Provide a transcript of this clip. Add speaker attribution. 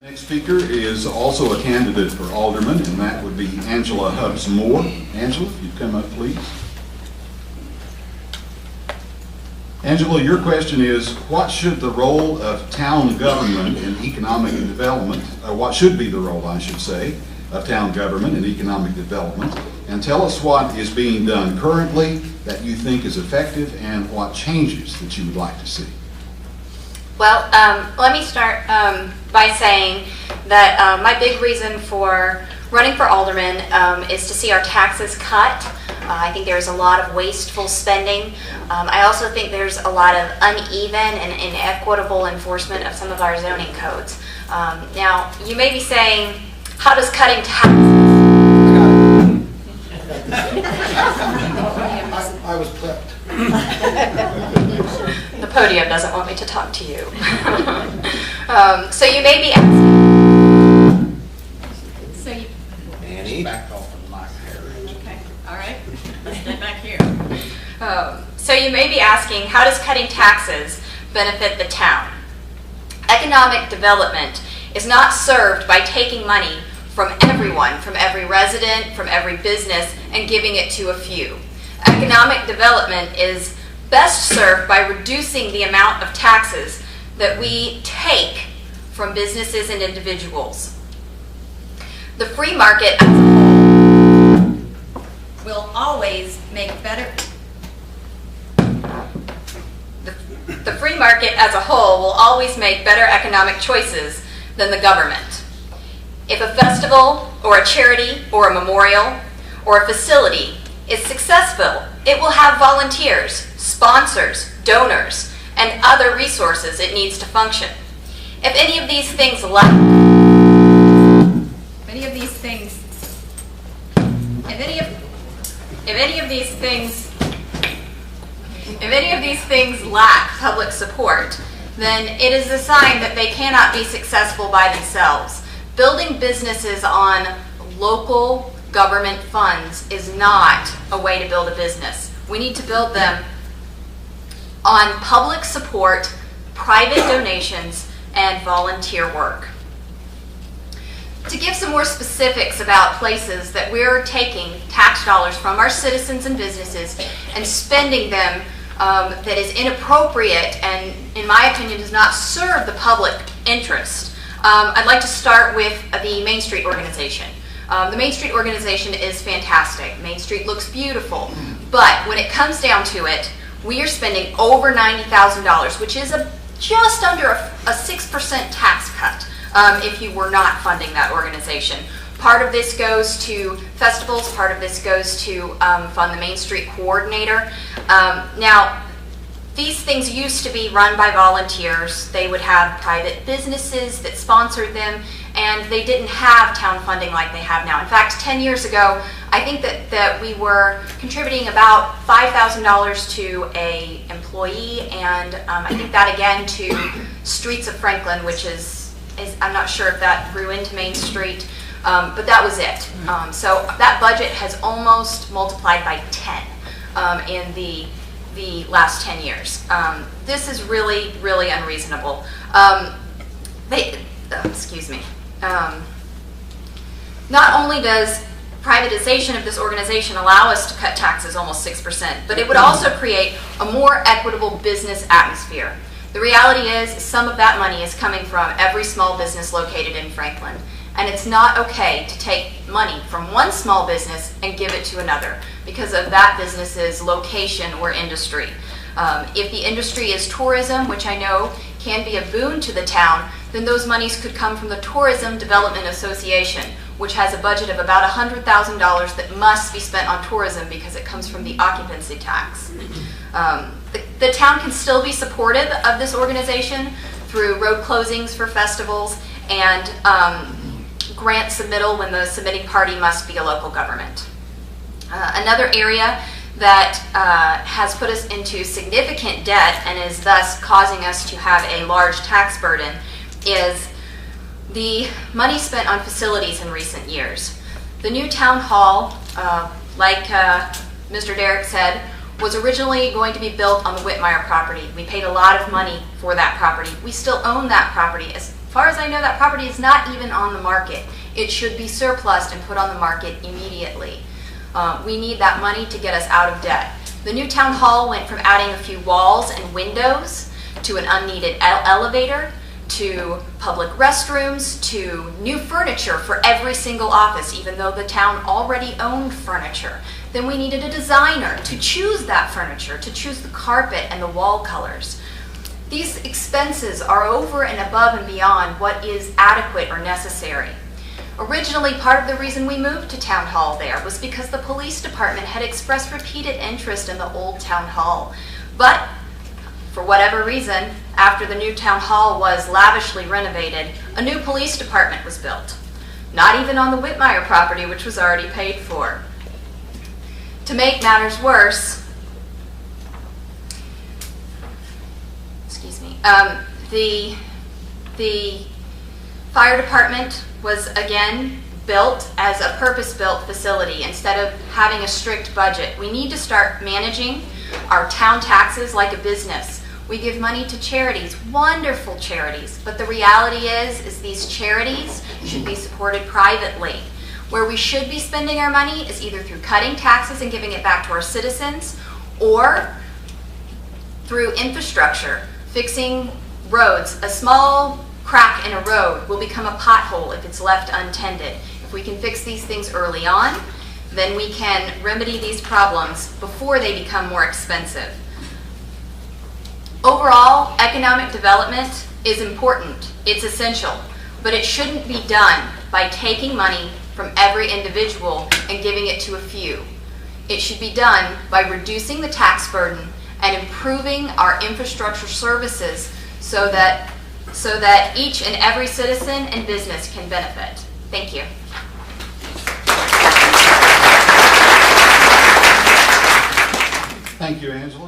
Speaker 1: Next speaker is also a candidate for Alderman, and that would be Angela Hubbs Moore. Angela, if you'd come up, please. Angela, your question is, what should the role of town government in economic development, or what should be the role, I should say, of town government in economic development? And tell us what is being done currently that you think is effective and what changes that you would like to see.
Speaker 2: Well, let me start by saying that my big reason for running for alderman is to see our taxes cut. I think there's a lot of wasteful spending. I also think there's a lot of uneven and inequitable enforcement of some of our zoning codes. Now, you may be saying, how does cutting taxes...
Speaker 3: I was prepped.
Speaker 2: The podium doesn't want me to talk to you. So you may be asking...
Speaker 3: Annie? Back off from my hair.
Speaker 2: Okay, all right. Let's step back here. So you may be asking, how does cutting taxes benefit the town? Economic development is not served by taking money from everyone, from every resident, from every business, and giving it to a few. Economic development is best served by reducing the amount of taxes that we take from businesses and individuals. The free market as a whole will always make better... The free market as a whole will always make better economic choices than the government. If a festival or a charity or a memorial or a facility is successful, it will have volunteers, sponsors, donors, and other resources it needs to function. If any of these things lack, lack public support, then it is a sign that they cannot be successful by themselves. Building businesses on local government funds is not a way to build a business. We need to build them on public support, private donations, and volunteer work. To give some more specifics about places that we're taking tax dollars from our citizens and businesses and spending them that is inappropriate and, in my opinion, does not serve the public interest, I'd like to start with the Main Street organization. The Main Street organization is fantastic. Main Street looks beautiful, but when it comes down to it, we are spending over $90,000, which is just under a 6% tax cut if you were not funding that organization. Part of this goes to festivals, part of this goes to fund the Main Street coordinator. Now, these things used to be run by volunteers. They would have private businesses that sponsored them, and they didn't have town funding like they have now. In fact, 10 years ago, I think that we were contributing about $5,000 to an employee, and I think that again to Streets of Franklin, which is I'm not sure if that grew into Main Street, but that was it. So that budget has almost multiplied by 10 in the last 10 years. This is really, really unreasonable. Excuse me. Not only does privatization of this organization allow us to cut taxes almost 6%, but it would also create a more equitable business atmosphere. The reality is some of that money is coming from every small business located in Franklin, and it's not okay to take money from one small business and give it to another because of that business's location or industry. If the industry is tourism, which I know can be a boon to the town, then those monies could come from the Tourism Development Association, which has a budget of about $100,000 that must be spent on tourism because it comes from the occupancy tax. The town can still be supportive of this organization through road closings for festivals and grant submittal when the submitting party must be a local government. Another area that has put us into significant debt and is thus causing us to have a large tax burden is the money spent on facilities in recent years. The new town hall, like Mr. Derrick said, was originally going to be built on the Whitmire property. We paid a lot of money for that property. We still own that property As far as I know, that property is not even on the market. It should be surplused and put on the market immediately. We need that money to get us out of debt. The new town hall went from adding a few walls and windows to an unneeded elevator, to public restrooms, to new furniture for every single office, even though the town already owned furniture. Then we needed a designer to choose that furniture, to choose the carpet and the wall colors. These expenses are over and above and beyond what is adequate or necessary. Originally, part of the reason we moved to Town Hall there was because the police department had expressed repeated interest in the old Town Hall. But for whatever reason, after the new Town Hall was lavishly renovated, a new police department was built. Not even on the Whitmire property, which was already paid for. To make matters worse, the fire department was again built as a purpose-built facility instead of having a strict budget. We need to start managing our town taxes like a business. We give money to charities, wonderful charities, but the reality is these charities should be supported privately. Where we should be spending our money is either through cutting taxes and giving it back to our citizens, or through infrastructure, fixing roads. A small crack in a road will become a pothole if it's left untended. If we can fix these things early on, then we can remedy these problems before they become more expensive. Overall, economic development is important. It's essential, but it shouldn't be done by taking money from every individual and giving it to a few. It should be done by reducing the tax burden and improving our infrastructure services so that each and every citizen and business can benefit. Thank you.
Speaker 1: Thank you, Angela.